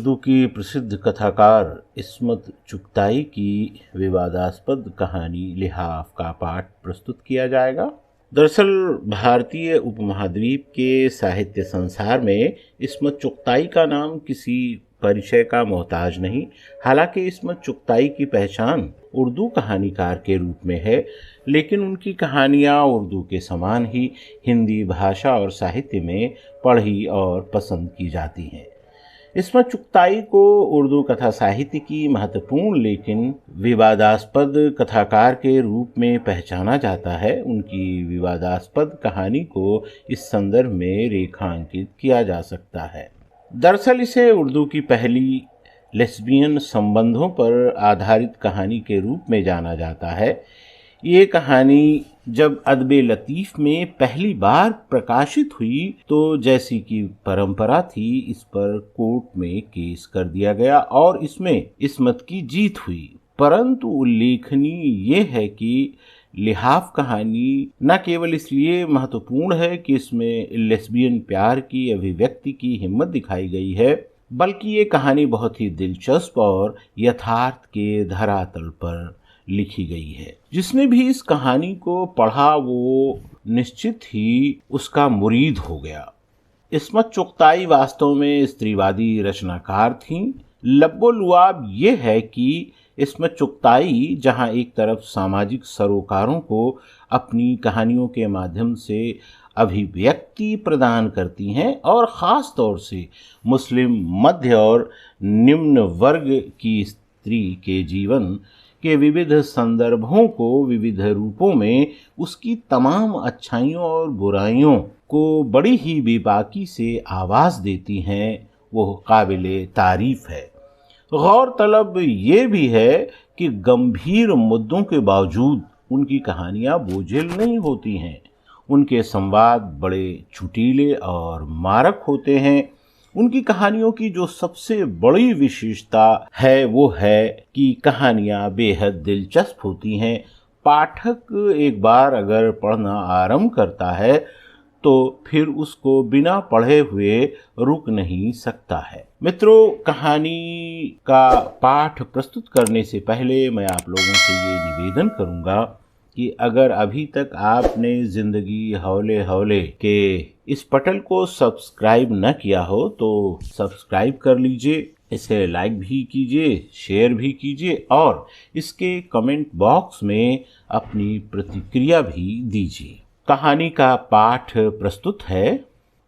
उर्दू की प्रसिद्ध कथाकार इस्मत चुगताई की विवादास्पद कहानी लिहाफ का पाठ प्रस्तुत किया जाएगा। दरअसल भारतीय उपमहाद्वीप के साहित्य संसार में इस्मत चुगताई का नाम किसी परिचय का मोहताज नहीं। हालांकि इस्मत चुगताई की पहचान उर्दू कहानीकार के रूप में है, लेकिन उनकी कहानियाँ उर्दू के समान ही हिंदी भाषा और साहित्य में पढ़ी और पसंद की जाती हैं। इस्मत चुगताई को उर्दू कथा साहित्य की महत्वपूर्ण लेकिन विवादास्पद कथाकार के रूप में पहचाना जाता है। उनकी विवादास्पद कहानी को इस संदर्भ में रेखांकित किया जा सकता है। दरअसल इसे उर्दू की पहली लेस्बियन संबंधों पर आधारित कहानी के रूप में जाना जाता है। ये कहानी जब अदब लतीफ़ में पहली बार प्रकाशित हुई तो जैसी कि परंपरा थी, इस पर कोर्ट में केस कर दिया गया और इसमें इस्मत की जीत हुई। परंतु उल्लेखनीय ये है कि लिहाफ कहानी न केवल इसलिए महत्वपूर्ण है कि इसमें लेस्बियन प्यार की अभिव्यक्ति की हिम्मत दिखाई गई है, बल्कि ये कहानी बहुत ही दिलचस्प और यथार्थ के धरातल पर लिखी गई है। जिसने भी इस कहानी को पढ़ा वो निश्चित ही उसका मुरीद हो गया। इस्मत चुगताई वास्तव में स्त्रीवादी रचनाकार थीं। लब्बो-लुआब ये है कि इस्मत चुगताई जहां एक तरफ सामाजिक सरोकारों को अपनी कहानियों के माध्यम से अभिव्यक्ति प्रदान करती हैं और ख़ास तौर से मुस्लिम मध्य और निम्न वर्ग की स्त्री के जीवन के विविध संदर्भों को विविध रूपों में उसकी तमाम अच्छाइयों और बुराइयों को बड़ी ही बेबाकी से आवाज़ देती हैं, वो काबिले तारीफ है। गौरतलब ये भी है कि गंभीर मुद्दों के बावजूद उनकी कहानियाँ बोझिल नहीं होती हैं। उनके संवाद बड़े चुटीले और मारक होते हैं। उनकी कहानियों की जो सबसे बड़ी विशेषता है वो है कि कहानियाँ बेहद दिलचस्प होती हैं। पाठक एक बार अगर पढ़ना आरंभ करता है तो फिर उसको बिना पढ़े हुए रुक नहीं सकता है। मित्रों, कहानी का पाठ प्रस्तुत करने से पहले मैं आप लोगों से ये निवेदन करूँगा कि अगर अभी तक आपने ज़िंदगी हौले हौले के इस पटल को सब्सक्राइब न किया हो तो सब्सक्राइब कर लीजिए, इसे लाइक भी कीजिए, शेयर भी कीजिए और इसके कमेंट बॉक्स में अपनी प्रतिक्रिया भी दीजिए। कहानी का पाठ प्रस्तुत है।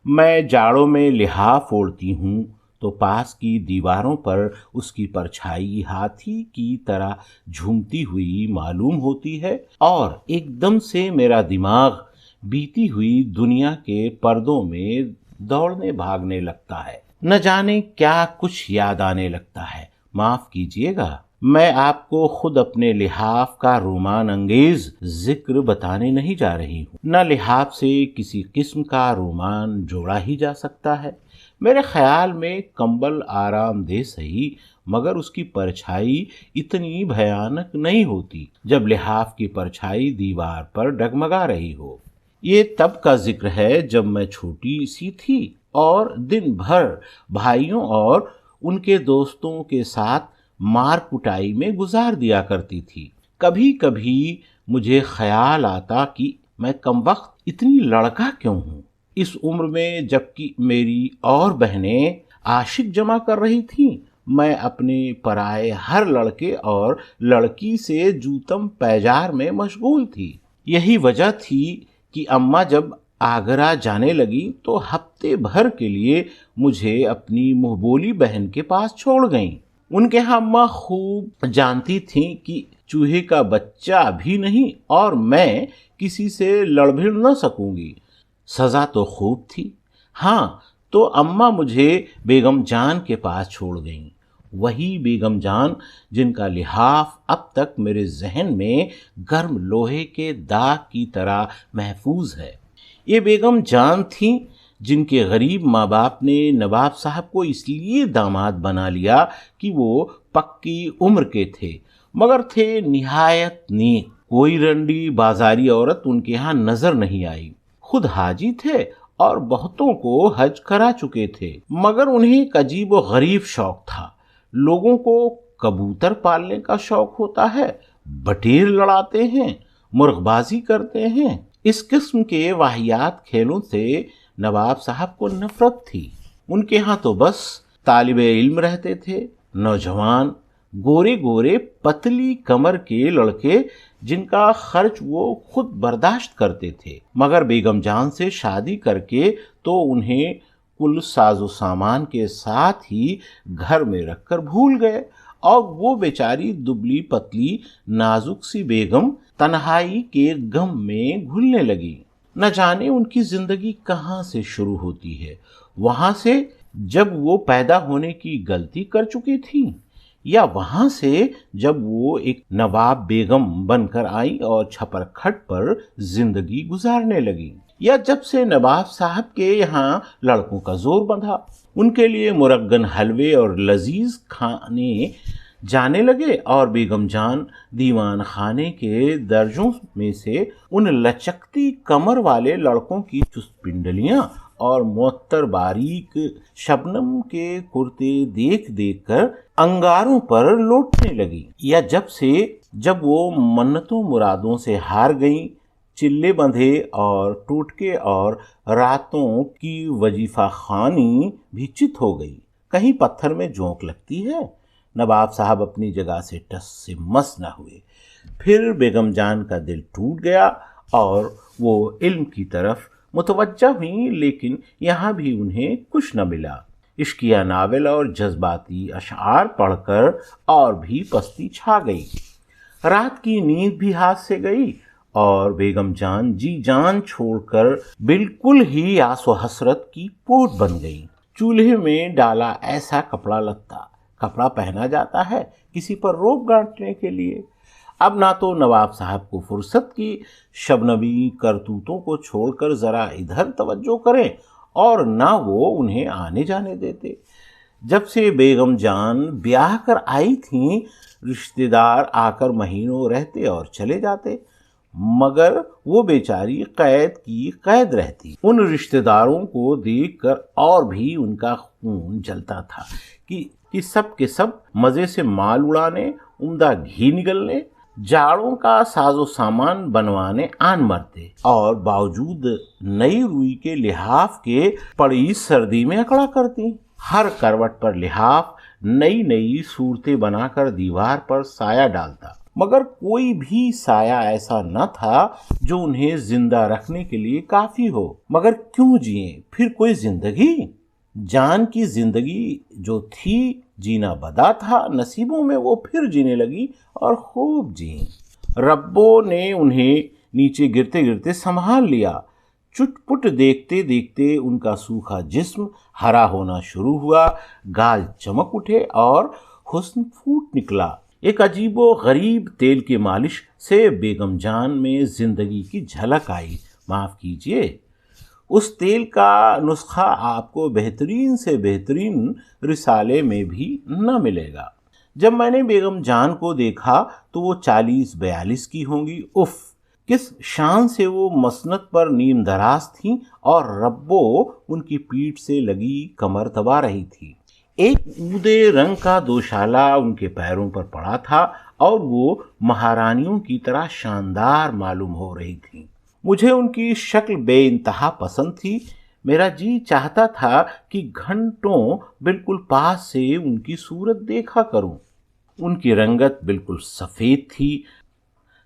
मैं जाड़ों में लिहाफ ओढ़ती हूँ तो पास की दीवारों पर उसकी परछाई हाथी की तरह झूमती हुई मालूम होती है और एकदम से मेरा दिमाग बीती हुई दुनिया के पर्दों में दौड़ने भागने लगता है। न जाने क्या कुछ याद आने लगता है। माफ कीजिएगा, मैं आपको खुद अपने लिहाफ का रोमान अंगेज जिक्र बताने नहीं जा रही हूँ। न लिहाफ से किसी किस्म का रोमान जोड़ा ही जा सकता है। मेरे ख्याल में कंबल आरामदेह सही, मगर उसकी परछाई इतनी भयानक नहीं होती जब लिहाफ की परछाई दीवार पर डगमगा रही हो। ये तब का जिक्र है जब मैं छोटी सी थी और दिन भर भाइयों और उनके दोस्तों के साथ मार कुटाई में गुजार दिया करती थी। कभी कभी मुझे ख्याल आता कि मैं कमबख्त इतनी लड़का क्यों हूँ इस उम्र में, जबकि मेरी और बहनें आशिक जमा कर रही थीं। मैं अपने पराए हर लड़के और लड़की से जूतम पैजार में मशगूल थी। यही वजह थी कि अम्मा जब आगरा जाने लगी तो हफ्ते भर के लिए मुझे अपनी मुंहबोली बहन के पास छोड़ गईं। उनके यहाँ अम्मा खूब जानती थीं कि चूहे का बच्चा भी नहीं और मैं किसी से लड़ भिड़ न सकूंगी। सजा तो खूब थी। हाँ, तो अम्मा मुझे बेगम जान के पास छोड़ गईं। वही बेगम जान जिनका लिहाफ अब तक मेरे जहन में गर्म लोहे के दाग की तरह महफूज है। ये बेगम जान थीं जिनके गरीब माँ बाप ने नवाब साहब को इसलिए दामाद बना लिया कि वो पक्की उम्र के थे, मगर थे निहायत नेक। कोई रंडी बाजारी औरत उनके यहाँ नजर नहीं आई। खुद हाजी थे और बहुतों को हज करा चुके थे, मगर उन्हें एक अजीब व गरीब शौक था। लोगों को कबूतर पालने का शौक होता है, बटेर लड़ाते हैं, मुर्गबाजी करते हैं। इस किस्म के वाहियात खेलों से नवाब साहब को नफरत थी। उनके यहाँ तो बस तालिबे इल्म रहते थे, नौजवान गोरे गोरे पतली कमर के लड़के जिनका खर्च वो खुद बर्दाश्त करते थे। मगर बेगम जान से शादी करके तो उन्हें कुल साजो सामान के साथ ही घर में रखकर भूल गए और वो बेचारी दुबली पतली नाजुक सी बेगम तन्हाई के गम में घुलने लगी। न जाने उनकी जिंदगी कहाँ से शुरू होती है, वहां से जब वो पैदा होने की गलती कर चुकी थी, या वहां से जब वो एक नवाब बेगम बनकर आई और छपरखट पर जिंदगी गुजारने लगी, या जब से नवाब साहब के यहाँ लड़कों का जोर बंधा, उनके लिए मुरग्गन हलवे और लजीज खाने जाने लगे और बेगम जान दीवान खाने के दर्जों में से उन लचकती कमर वाले लड़कों की चुस्त पिंडलियां और मुअत्तर बारीक शबनम के कुर्ते देख देख कर अंगारों पर लौटने लगी, या जब वो मन्नतों मुरादों से हार गईं, चिल्ले बंधे और टूटके और रातों की वजीफा खानी भी चित हो गई। कहीं पत्थर में जोंक लगती है। नवाब साहब अपनी जगह से टस से मस न हुए। फिर बेगम जान का दिल टूट गया और वो इल्म की तरफ मुतवज्जा हुई, लेकिन यहाँ भी उन्हें कुछ न मिला। इश्किया नावल और जज्बाती अशआर पढ़कर और भी पस्ती छा गई। रात की नींद भी हाथ से गई और बेगम जान जी जान छोड़कर बिल्कुल ही आसो हसरत की पोट बन गई। चूल्हे में डाला ऐसा कपड़ा पहना जाता है किसी पर रोब गांठने के लिए। अब ना तो नवाब साहब को फुर्सत की शबनबी करतूतों को छोड़कर जरा इधर तवज्जो करें और ना वो उन्हें आने जाने देते। जब से बेगम जान ब्याह कर आई थीं, रिश्तेदार आकर महीनों रहते और चले जाते, मगर वो बेचारी कैद की कैद रहती। उन रिश्तेदारों को देखकर और भी उनका खून जलता था कि सब के सब मजे से माल उड़ाने, उम्दा घी निगलने, जाड़ों का साजो सामान बनवाने आन मरते और बावजूद नई रुई के लिहाफ के पड़ी सर्दी में अकड़ा करती। हर करवट पर लिहाफ नई नई सूरतें बनाकर दीवार पर साया डालता, मगर कोई भी साया ऐसा न था जो उन्हें जिंदा रखने के लिए काफी हो। मगर क्यों जिए फिर कोई जिंदगी? जान की जिंदगी जो थी जीना बदा था, नसीबों में वो फिर जीने लगी और खूब जी। रब्बो ने उन्हें नीचे गिरते गिरते संभाल लिया। चुटपुट देखते देखते उनका सूखा जिस्म हरा होना शुरू हुआ, गाल चमक उठे और हुस्न फूट निकला। एक अजीबो गरीब तेल की मालिश से बेगम जान में जिंदगी की झलक आई। माफ कीजिए, उस तेल का नुस्खा आपको बेहतरीन से बेहतरीन रिसाले में भी न मिलेगा। जब मैंने बेगम जान को देखा तो वो 40-42 की होंगी। उफ, किस शान से वो मसनद पर नीम दराज थी और रब्बो उनकी पीठ से लगी कमर दबा रही थी। एक ऊदे रंग का दोशाला उनके पैरों पर पड़ा था और वो महारानियों की तरह शानदार मालूम हो रही थी। मुझे उनकी शक्ल बेइंतहा पसंद थी। मेरा जी चाहता था कि घंटों बिल्कुल पास से उनकी सूरत देखा करूं। उनकी रंगत बिल्कुल सफेद थी,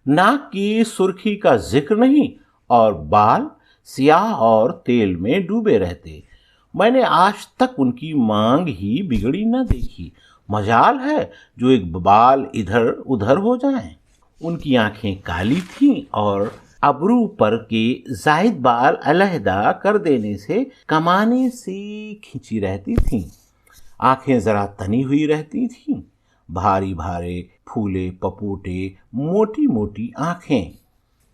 नाक की सुर्खी का जिक्र नहीं और बाल सियाह और तेल में डूबे रहते। मैंने आज तक उनकी मांग ही बिगड़ी न देखी। मजाल है जो एक बाल इधर उधर हो जाएं। उनकी आंखें काली थीं और अबरू पर के जायद बाल अलहदा कर देने से कमाने से खिंची रहती थीं। आंखें जरा तनी हुई रहती थीं, भारी भारे फूले पपोटे मोटी मोटी आंखें।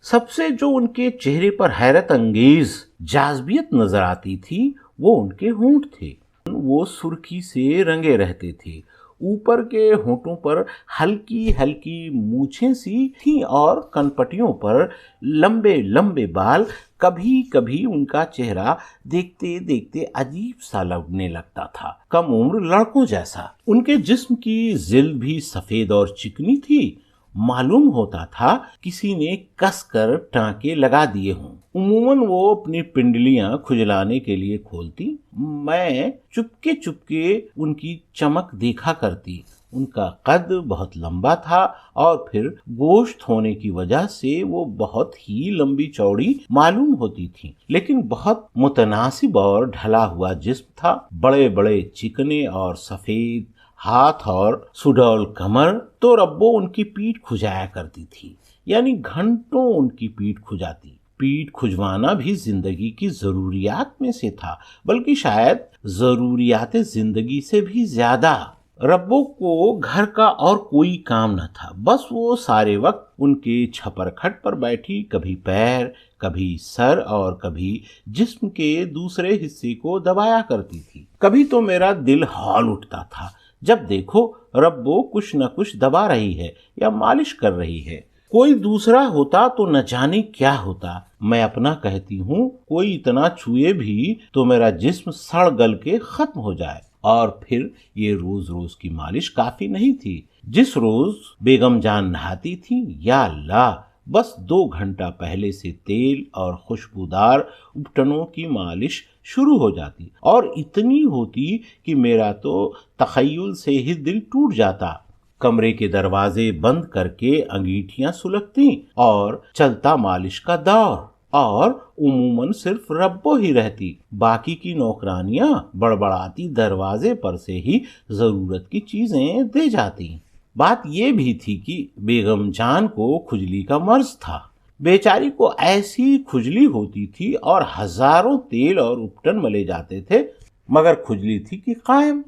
सबसे जो उनके चेहरे पर हैरत अंगेज जाज़बियत नजर आती थी वो उनके होंठ थे। वो सुर्खी से रंगे रहते थे। ऊपर के होठों पर हल्की हल्की मूछें सी थीं और कनपटियों पर लंबे लंबे बाल। कभी कभी उनका चेहरा देखते देखते अजीब सा लगने लगता था, कम उम्र लड़कों जैसा। उनके जिस्म की जिल्द भी सफेद और चिकनी थी। मालूम होता था किसी ने कसकर टांके लगा दिए हों। उम्मूमन वो अपनी पिंडलियां खुजलाने के लिए खोलती। मैं चुपके चुपके उनकी चमक देखा करती। उनका कद बहुत लंबा था और फिर गोश्त होने की वजह से वो बहुत ही लंबी चौड़ी मालूम होती थी, लेकिन बहुत मुतनासिब और ढला हुआ जिस्म था। बड़े बड़े चिकने और सफेद हाथ और सुडौल कमर। तो रब्बो उनकी पीठ खुजाया करती थी, यानी घंटों उनकी पीठ खुजाती। पीठ खुजवाना भी जिंदगी की जरूरियात में से था, बल्कि शायद जरूरियात जिंदगी से भी ज्यादा। रब्बो को घर का और कोई काम न था, बस वो सारे वक्त उनके छपरखट पर बैठी कभी पैर, कभी सर और कभी जिस्म के दूसरे हिस्से को दबाया करती थी। कभी तो मेरा दिल हौल उठता था जब देखो रब्बो कुछ न कुछ दबा रही है या मालिश कर रही है। कोई दूसरा होता तो न जाने क्या होता। मैं अपना कहती हूँ, कोई इतना छुए भी तो मेरा जिस्म सड़ गल के खत्म हो जाए। और फिर ये रोज रोज की मालिश काफी नहीं थी। जिस रोज बेगम जान नहाती थी, या अल्लाह, बस 2 घंटा पहले से तेल और खुशबूदार उपटनों की मालिश शुरू हो जाती, और इतनी होती कि मेरा तो तखय्युल से ही दिल टूट जाता। कमरे के दरवाजे बंद करके अंगीठियां सुलगती और चलता मालिश का दौर। और उमूमन सिर्फ रब्बो ही रहती, बाकी की नौकरानियां बड़बड़ाती दरवाजे पर से ही जरूरत की चीजें दे जाती। बात यह भी थी कि बेगम जान को खुजली का मर्ज था। बेचारी को ऐसी खुजली होती थी और हजारों तेल और उपटन मले जाते थे, मगर खुजली थी कि कायम।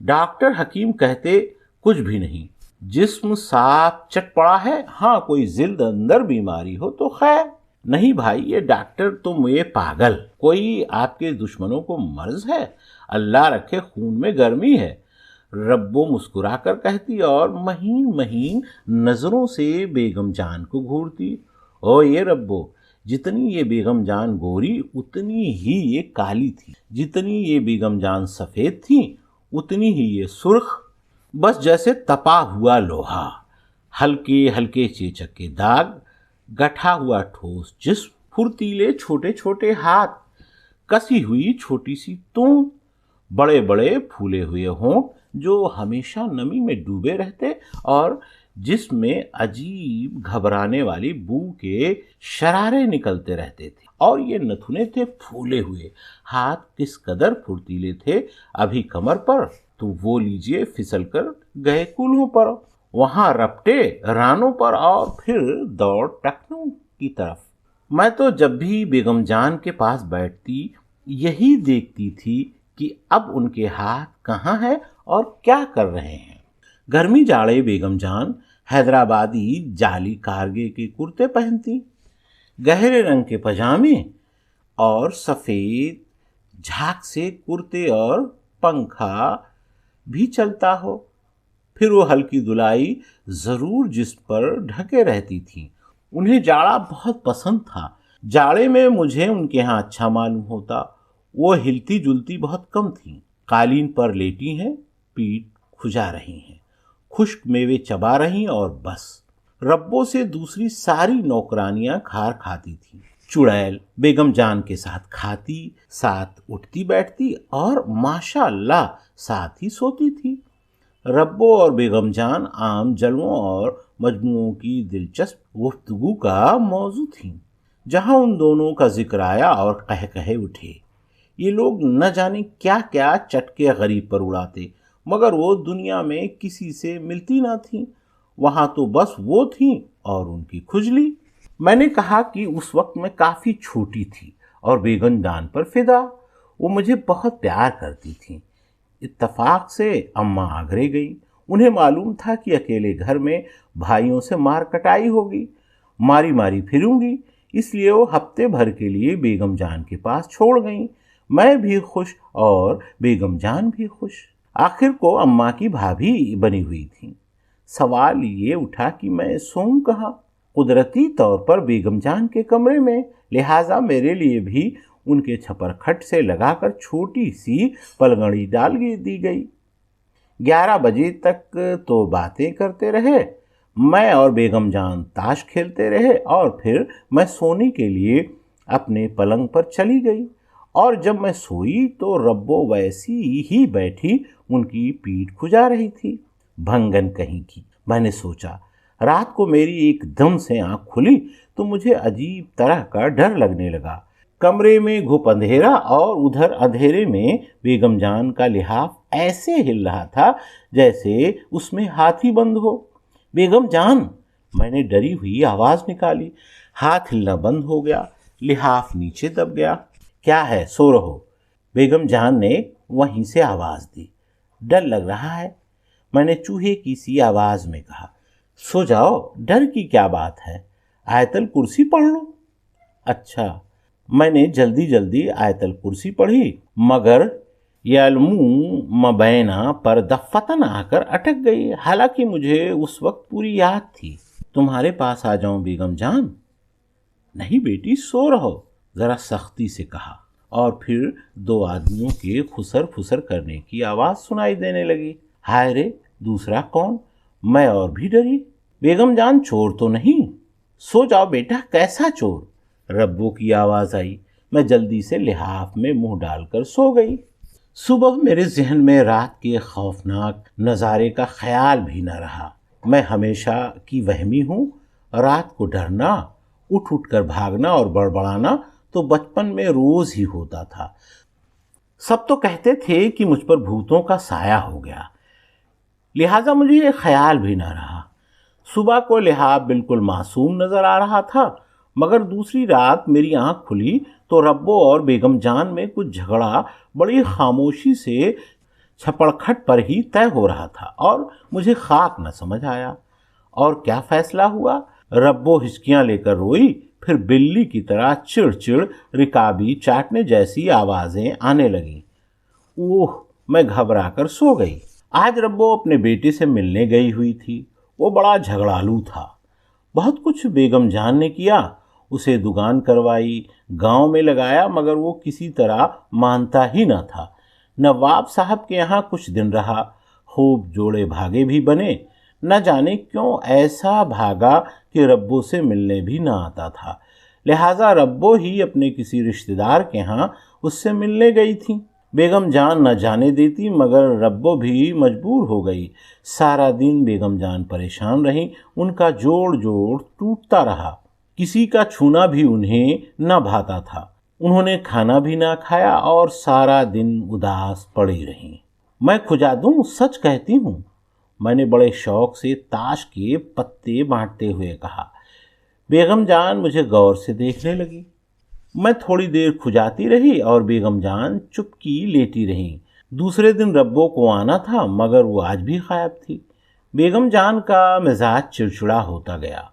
डॉक्टर हकीम कहते कुछ भी नहीं, जिस्म साफ चट पड़ा है। हाँ, कोई जिल्द अंदर बीमारी हो तो खैर। नहीं भाई, ये डॉक्टर तुम ये पागल, कोई आपके दुश्मनों को मर्ज है, अल्लाह रखे खून में गर्मी है, रब्बो मुस्कुराकर कहती और महीन महीन नजरों से बेगम जान को घूरती। ओ ये रब्बो, जितनी ये बेगम जान गोरी उतनी ही ये काली थी, जितनी ये बेगम जान सफेद थी उतनी ही ये सुर्ख, बस जैसे तपा हुआ लोहा। हल्के हल्के चेचक के दाग, गठा हुआ ठोस जिस्म, फुर्तीले छोटे छोटे हाथ, कसी हुई छोटी सी तूं, बड़े बड़े फूले हुए होंठ जो हमेशा नमी में डूबे रहते और जिसमें अजीब घबराने वाली बू के शरारे निकलते रहते थे। और ये नथुने थे फूले हुए, हाथ किस कदर फुर्तीले थे। अभी कमर पर तो वो लीजिए फिसल कर गए कूल्हों पर, वहां रपटे रानों पर और फिर दौड़ टखनों की तरफ। मैं तो जब भी बेगम जान के पास बैठती यही देखती थी कि अब उनके हाथ कहाँ हैं और क्या कर रहे हैं। गर्मी जाड़े बेगम जान हैदराबादी जाली कारगे के कुर्ते पहनती, गहरे रंग के पजामे और सफेद झाक से कुर्ते और पंखा भी चलता हो। फिर वो हल्की दुलाई जरूर जिस्म पर ढके रहती थी। उन्हें जाड़ा बहुत पसंद था। जाड़े में मुझे उनके यहाँ अच्छा मालूम होता। वो हिलती जुलती बहुत कम थी, कालीन पर लेटी हैं, पीठ खुजा रही हैं, खुश्क मेवे चबा रही और बस। रब्बों से दूसरी सारी नौकरानियां खार खाती थी। चुड़ैल बेगम जान के साथ खाती, साथ उठती बैठती और माशाअल्लाह साथ ही सोती थी। रब्बो और बेगम जान आम जलवों और मजमुओं की दिलचस्प गुफ्तगू का मौजू थी। जहां उन दोनों का जिक्र आया और कह कहे उठे। ये लोग न जाने क्या क्या चटके गरीब पर उड़ाते, मगर वो दुनिया में किसी से मिलती ना थी। वहां तो बस वो थी और उनकी खुजली। मैंने कहा कि उस वक्त मैं काफी छोटी थी और बेगम जान पर फिदा। वो मुझे बहुत प्यार करती थी। इत्तफाक से अम्मा आगरे गई। उन्हें मालूम था कि अकेले घर में भाइयों से मार कटाई होगी, मारी मारी फिरूंगी, इसलिए वो हफ्ते भर के लिए बेगम जान के पास छोड़ गई। मैं भी खुश और बेगम जान भी खुश। आखिर को अम्मा की भाभी बनी हुई थी। सवाल ये उठा कि मैं सोऊं कहाँ। कुदरती तौर पर बेगम जान के कमरे में, लिहाजा मेरे लिए भी उनके छपर खट से लगाकर छोटी सी पलंगड़ी डाल दी गई। 11 बजे तक तो बातें करते रहे। मैं और बेगम जान ताश खेलते रहे और फिर मैं सोने के लिए अपने पलंग पर चली गई। और जब मैं सोई तो रब्बो वैसी ही बैठी उनकी पीठ खुजा रही थी। भंगन कहीं की। मैंने सोचा, रात को मेरी एकदम से आंख खुली तो मुझे अजीब तरह का डर लगने लगा। कमरे में घुप अंधेरा और उधर अंधेरे में बेगम जान का लिहाफ ऐसे हिल रहा था जैसे उसमें हाथी बंद हो। बेगम जान, मैंने डरी हुई आवाज निकाली। हाथ हिलना बंद हो गया, लिहाफ नीचे दब गया। क्या है, सो रहो? बेगम जान ने वहीं से आवाज दी। डर लग रहा है, मैंने चूहे की सी आवाज में कहा। सो जाओ, डर की क्या बात है, आयतल कुर्सी पढ़ लो। अच्छा, मैंने जल्दी जल्दी आयतल कुर्सी पढ़ी, मगर यलमू मबैना पर दफ्फतन आकर अटक गई। हालांकि मुझे उस वक्त पूरी याद थी। तुम्हारे पास आ जाऊं बेगम जान? नहीं बेटी, सो रहो, जरा सख्ती से कहा। और फिर 2 आदमियों के खुसर फुसर करने की आवाज सुनाई देने लगी। हाय रे, दूसरा कौन? मैं और भी डरी। बेगम जान, चोर तो नहीं? सो जाओ बेटा। कैसा चोर? रब्बो की आवाज आई। मैं जल्दी से लिहाफ में मुंह डालकर सो गई। सुबह मेरे जहन में रात के खौफनाक नज़ारे का ख्याल भी न रहा। मैं हमेशा की वहमी हूँ। रात को डरना, उठ उठ कर भागना और बड़बड़ाना तो बचपन में रोज ही होता था। सब तो कहते थे कि मुझ पर भूतों का साया हो गया, लिहाजा मुझे ये ख्याल भी न रहा। सुबह को लिहाफ बिल्कुल मासूम नजर आ रहा था, मगर दूसरी रात मेरी आंख खुली तो रब्बो और बेगम जान में कुछ झगड़ा बड़ी खामोशी से छपड़खट पर ही तय हो रहा था और मुझे खाक न समझ आया। और क्या फैसला हुआ? रब्बो हिचकियां लेकर रोई, फिर बिल्ली की तरह चिड़चिड़ रिकाबी चाटने जैसी आवाजें आने लगीं। ओह, मैं घबरा कर सो गई। आज रब्बो अपने बेटे से मिलने गई हुई थी। वो बड़ा झगड़ालू था। बहुत कुछ बेगम जान ने किया, उसे दुगान करवाई, गांव में लगाया, मगर वो किसी तरह मानता ही न था। नवाब साहब के यहाँ कुछ दिन रहा, खूब जोड़े भागे भी बने। न जाने क्यों ऐसा भागा कि रब्बो से मिलने भी न आता था। लिहाजा रब्बो ही अपने किसी रिश्तेदार के यहाँ उससे मिलने गई थी। बेगम जान न जाने देती, मगर रब्बो भी मजबूर हो गई। सारा दिन बेगम जान परेशान रही। उनका जोड़ जोड़ टूटता रहा। किसी का छूना भी उन्हें न भाता था। उन्होंने खाना भी ना खाया और सारा दिन उदास पड़ी रहीं। मैं खुजा दूं, सच कहती हूँ, मैंने बड़े शौक से ताश के पत्ते बांटते हुए कहा। बेगम जान मुझे गौर से देखने लगी। मैं थोड़ी देर खुजाती रही और बेगम जान चुपकी लेटी रही। दूसरे दिन रब्बो को आना था, मगर वो आज भी गायब थी। बेगम जान का मिजाज चिड़चिड़ा होता गया।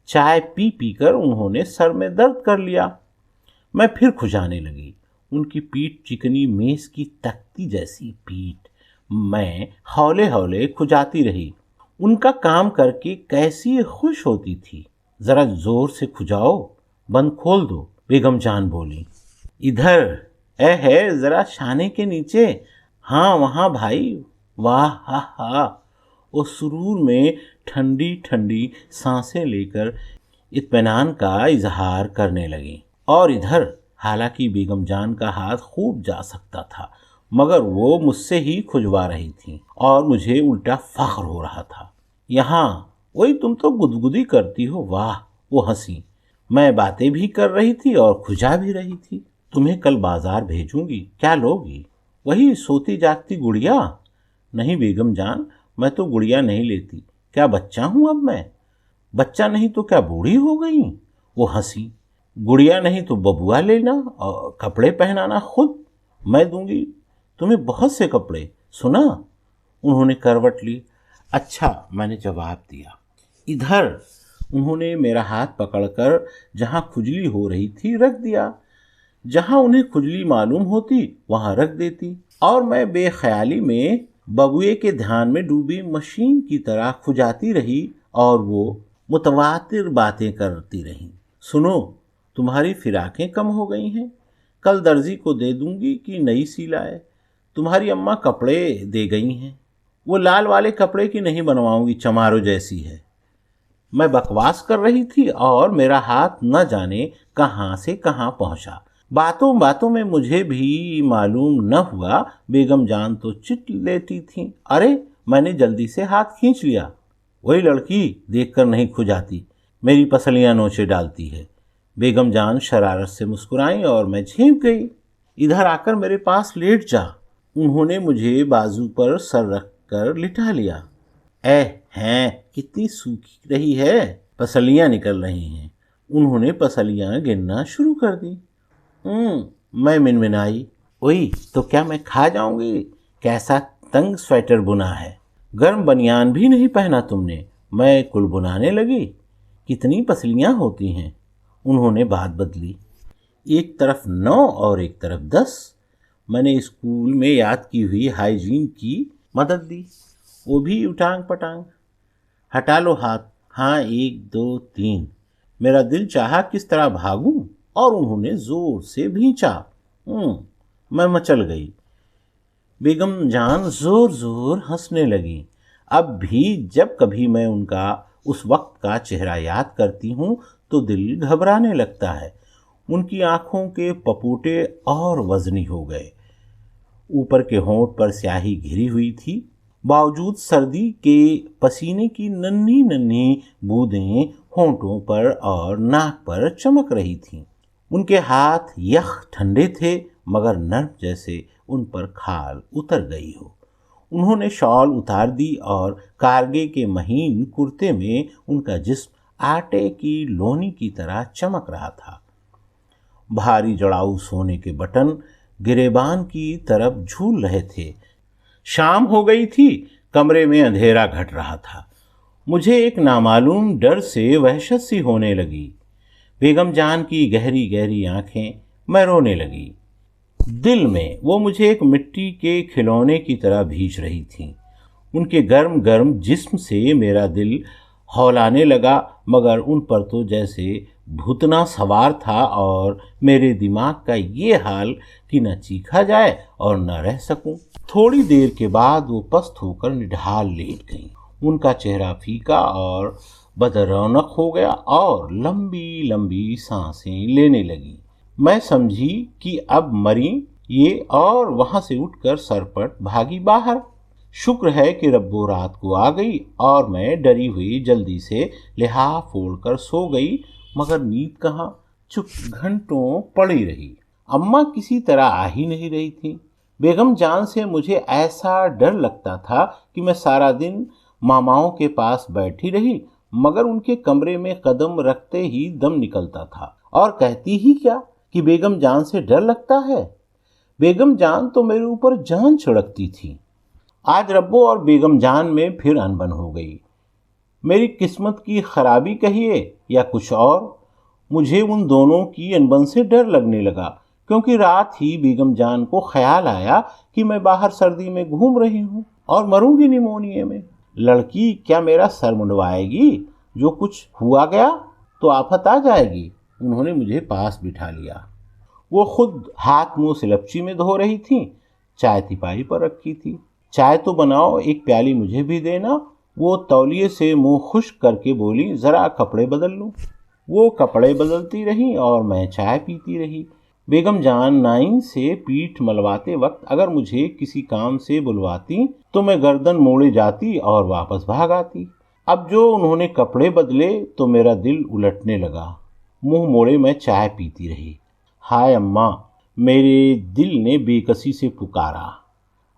चाय पी पी कर उन्होंने सर में दर्द कर लिया। मैं फिर खुजाने लगी। उनकी पीठ चिकनी मेज की तख्ती जैसी पीठ। मैं हौले हौले खुजाती रही। उनका काम करके कैसी खुश होती थी। जरा जोर से खुजाओ, बंद खोल दो, बेगम जान बोली। इधर है, जरा शाने के नीचे। हाँ वहां भाई। वाह हा हा। वो सुरूर में ठंडी ठंडी सांसें लेकर इत्मीनान का इजहार करने लगी। और इधर, हालांकि बेगम जान का हाथ खूब जा सकता था, मगर वो मुझसे ही खुजवा रही थी और मुझे उल्टा फख्र हो रहा था। यहाँ वही तुम तो गुदगुदी करती हो। वाह, वो हंसी। मैं बातें भी कर रही थी और खुजा भी रही थी। तुम्हें कल बाजार भेजूंगी, क्या लोगी? वही सोती जागती गुड़िया? नहीं बेगम जान, मैं तो गुड़िया नहीं लेती। क्या बच्चा हूं अब मैं? बच्चा नहीं तो क्या बूढ़ी हो गई? वो हंसी। गुड़िया नहीं तो बबुआ लेना और कपड़े पहनाना खुद। मैं दूंगी तुम्हें बहुत से कपड़े, सुना? उन्होंने करवट ली। अच्छा, मैंने जवाब दिया। इधर, उन्होंने मेरा हाथ पकड़कर जहां खुजली हो रही थी रख दिया। जहां उन्हें खुजली मालूम होती वहां रख देती और मैं बेख्याली में बबुए के ध्यान में डूबी मशीन की तरह खुजाती रही और वो मुतवातिर बातें करती रही। सुनो, तुम्हारी फिराकें कम हो गई हैं, कल दर्जी को दे दूंगी कि नई सी लाए। तुम्हारी अम्मा कपड़े दे गई हैं, वो लाल वाले कपड़े की नहीं बनवाऊंगी, चमारो जैसी है। मैं बकवास कर रही थी और मेरा हाथ न जाने कहाँ से कहाँ पहुंचा। बातों बातों में मुझे भी मालूम न हुआ बेगम जान तो चिट लेती थी। अरे, मैंने जल्दी से हाथ खींच लिया। वही लड़की देखकर नहीं खुजाती, मेरी पसलियां नोचे डालती है। बेगम जान शरारत से मुस्कुराई और मैं झेप गई। इधर आकर मेरे पास लेट जा। उन्होंने मुझे बाजू पर सर रख कर लिटा लिया। हैं, कितनी सूखी रही है, पसलियां निकल रही हैं। उन्होंने पसलियां गिनना शुरू कर दी। मैं मिनमिनाई। ओई, तो क्या मैं खा जाऊंगी? कैसा तंग स्वेटर बुना है, गर्म बनियान भी नहीं पहना तुमने। मैं कुल बुनाने लगी। कितनी पसलियां होती हैं? उन्होंने बात बदली। एक तरफ 9 और एक तरफ 10। मैंने स्कूल में याद की हुई हाइजीन की मदद दी, वो भी उटांग पटांग। हटा लो हाथ। हाँ, 1 2 3। मेरा दिल चाहा किस तरह भागूं और उन्होंने जोर से भींचा। मैं मचल गई। बेगम जान जोर जोर हंसने लगी। अब भी जब कभी मैं उनका उस वक्त का चेहरा याद करती हूँ तो दिल घबराने लगता है। उनकी आंखों के पपोटे और वजनी हो गए। ऊपर के होंठ पर स्याही घिरी हुई थी। बावजूद सर्दी के पसीने की नन्ही नन्ही बूंदें होंठों पर और नाक पर चमक रही थीं। उनके हाथ यख ठंडे थे मगर नर्म, जैसे उन पर खाल उतर गई हो। उन्होंने शॉल उतार दी और कारगे के महीन कुर्ते में उनका जिस्म आटे की लोनी की तरह चमक रहा था। भारी जड़ाऊ सोने के बटन गिरेबान की तरफ झूल रहे थे। शाम हो गई थी, कमरे में अंधेरा घट रहा था। मुझे एक नामालूम डर से वहशत सी होने लगी। बेगम जान की गहरी गहरी आंखें, मैं रोने लगी। दिल में वो मुझे एक मिट्टी के खिलौने की तरह भींच रही थीं। उनके गर्म गर्म जिस्म से मेरा दिल हौलाने लगा, मगर उन पर तो जैसे भूतना सवार था और मेरे दिमाग का ये हाल कि न चीखा जाए और न रह सकूं। थोड़ी देर के बाद वो पस्त होकर निढाल लेट गईं। उनका चेहरा फीका और बदरौनक हो गया और लंबी लंबी सांसें लेने लगी। मैं समझी कि अब मरी ये और वहां से उठकर सरपट भागी बाहर। शुक्र है कि रब्बो रात को आ गई और मैं डरी हुई जल्दी से लिहाफ ओढ़कर सो गई, मगर नींद कहाँ, चुप घंटों पड़ी रही। अम्मा किसी तरह आ ही नहीं रही थी। बेगम जान से मुझे ऐसा डर लगता था कि मैं सारा दिन मामाओं के पास बैठी रही, मगर उनके कमरे में कदम रखते ही दम निकलता था। और कहती ही क्या कि बेगम जान से डर लगता है। बेगम जान तो मेरे ऊपर जान छिड़कती थी। आज रब्बो और बेगम जान में फिर अनबन हो गई। मेरी किस्मत की खराबी कहिए या कुछ और, मुझे उन दोनों की अनबन से डर लगने लगा, क्योंकि रात ही बेगम जान को ख्याल आया कि मैं बाहर सर्दी में घूम रही हूँ और मरूंगी निमोनिया में। लड़की क्या मेरा सर मुंडवाएगी? जो कुछ हुआ गया तो आफत आ जाएगी। उन्होंने मुझे पास बिठा लिया। वो खुद हाथ मुंह सिलपची में धो रही थी। चाय तिपाही पर रखी थी। चाय तो बनाओ, एक प्याली मुझे भी देना। वो तौलिए से मुंह खुश्क करके बोली, जरा कपड़े बदल लूं। वो कपड़े बदलती रही और मैं चाय पीती रही। बेगम जान नाइन से पीठ मलवाते वक्त अगर मुझे किसी काम से बुलवाती तो मैं गर्दन मोड़े जाती और वापस भाग आती। अब जो उन्होंने कपड़े बदले तो मेरा दिल उलटने लगा। मुंह मोड़े मैं चाय पीती रही। हाय अम्मा, मेरे दिल ने बेकसी से पुकारा।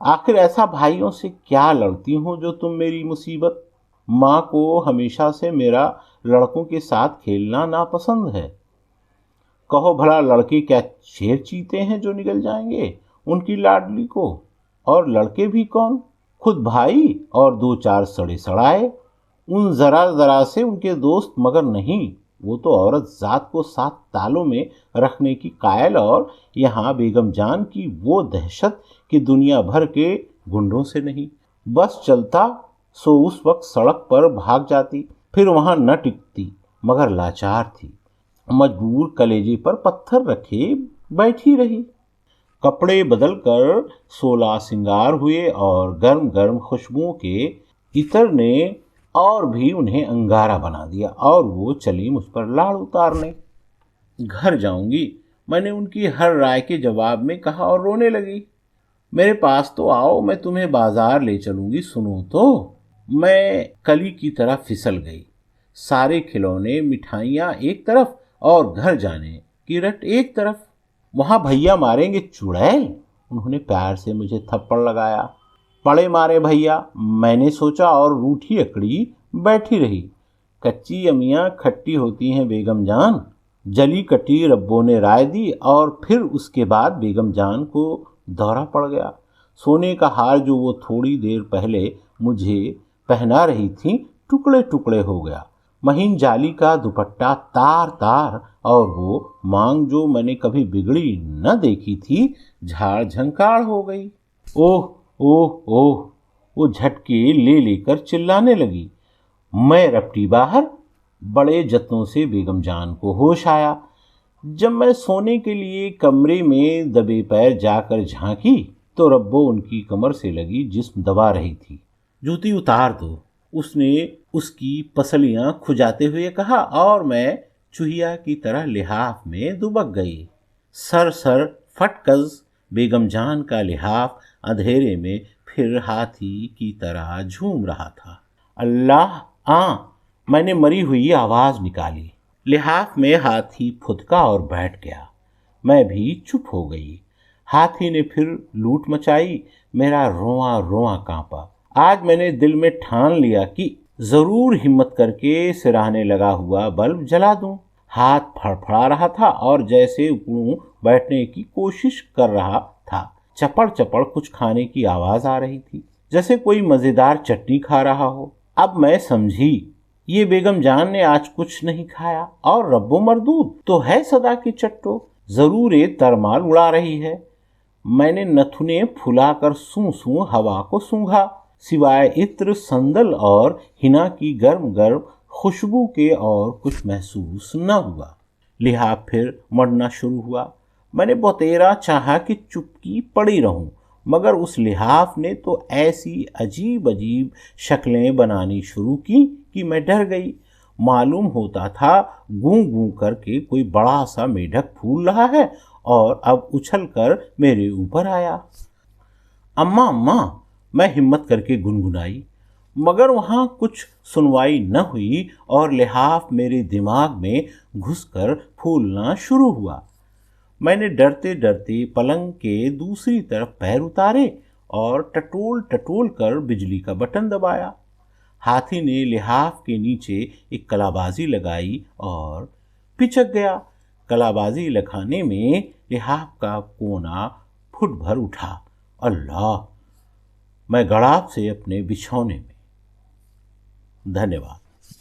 आखिर ऐसा भाइयों से क्या लड़ती हो जो तुम मेरी मुसीबत। माँ को हमेशा से मेरा लड़कों के साथ खेलना नापसंद है। कहो भला लड़के क्या शेर चीते हैं जो निकल जाएंगे उनकी लाडली को। और लड़के भी कौन, खुद भाई और 2-4 सड़े सड़ाए। उन जरा जरा से उनके दोस्त, मगर नहीं, वो तो औरत जात को 7 तालों में रखने की कायल। और यहाँ बेगम जान की वो दहशत कि दुनिया भर के गुंडों से नहीं। बस चलता सो उस वक्त सड़क पर भाग जाती, फिर वहां न टिकती, मगर लाचार थी, मजबूर कलेजे पर पत्थर रखे बैठी रही। कपड़े बदलकर 16 सिंगार हुए और गर्म गर्म खुशबुओं के इत्र ने और भी उन्हें अंगारा बना दिया, और वो चली मुझ पर लाड़ उतारने। घर जाऊंगी, मैंने उनकी हर राय के जवाब में कहा, और रोने लगी। मेरे पास तो आओ, मैं तुम्हें बाजार ले चलूंगी, सुनो तो। मैं कली की तरह फिसल गई। सारे खिलौने मिठाइयाँ एक तरफ और घर जाने की रट एक तरफ। वहां भैया मारेंगे चुड़ैल। उन्होंने प्यार से मुझे थप्पड़ लगाया। पड़े मारे भैया, मैंने सोचा, और रूठी अकड़ी बैठी रही। कच्ची अमियाँ खट्टी होती हैं बेगम जान। जली कटी रब्बों ने राय दी, और फिर उसके बाद बेगम जान को दौरा पड़ गया। सोने का हार जो वो थोड़ी देर पहले मुझे पहना रही थी, टुकड़े टुकड़े हो गया। महीन जाली का दुपट्टा तार तार, और वो मांग जो मैंने कभी बिगड़ी न देखी थी, झाड़ झंकार हो गई। ओह ओह ओह, वो झटके ले लेकर चिल्लाने लगी। मैं रपटी बाहर। बड़े जत्नों से बेगम जान को होश आया। जब मैं सोने के लिए कमरे में दबे पैर जाकर झांकी, तो रब्बो उनकी कमर से लगी जिस्म दबा रही थी। जूती उतार दो, उसने उसकी पसलियां खुजाते हुए कहा, और मैं चूहिया की तरह लिहाफ में दुबक गई। सर सर फटकज बेगम जान का लिहाफ अंधेरे में फिर हाथी की तरह झूम रहा था। अल्लाह मैंने मरी हुई आवाज निकाली। लिहाफ में हाथी फुदका और बैठ गया। मैं भी चुप हो गई। हाथी ने फिर लूट मचाई। मेरा रोआ रोआ कांपा। आज मैंने दिल में ठान लिया कि जरूर हिम्मत करके सिराने लगा हुआ बल्ब जला दूं। हाथ फड़फड़ा रहा था और जैसे उकड़ूं बैठने की कोशिश कर रहा था। चपड़ चपड़ कुछ खाने की आवाज आ रही थी, जैसे कोई मजेदार चटनी खा रहा हो। अब मैं समझी, ये बेगम जान ने आज कुछ नहीं खाया, और रब्बो मरदूद तो है सदा की चट्टो, जरूर एक तरमाल उड़ा रही है। मैंने नथुने फुलाकर सूं सूं हवा को सूंघा। सिवाय इत्र, संदल और हिना की गर्म गर्म खुशबू के और कुछ महसूस न हुआ। लिहाफ फिर मरना शुरू हुआ। मैंने बतेरा चाहा कि चुपकी पड़ी रहूं, मगर उस लिहाफ ने तो ऐसी अजीब अजीब शक्लें बनानी शुरू की कि मैं डर गई। मालूम होता था गूं गूं करके कोई बड़ा सा मेढक फूल रहा है, और अब उछल कर मेरे ऊपर आया। अम्मा अम्मा, मैं हिम्मत करके गुनगुनाई, मगर वहां कुछ सुनवाई न हुई, और लिहाफ मेरे दिमाग में घुसकर फूलना शुरू हुआ। मैंने डरते डरते पलंग के दूसरी तरफ पैर उतारे और टटोल टटोल कर बिजली का बटन दबाया। हाथी ने लिहाफ के नीचे एक कलाबाजी लगाई और पिचक गया। कलाबाजी लगाने में लिहाफ का कोना फुट भर उठा। अल्लाह! मैं गड़ाप से अपने बिछौने में। धन्यवाद।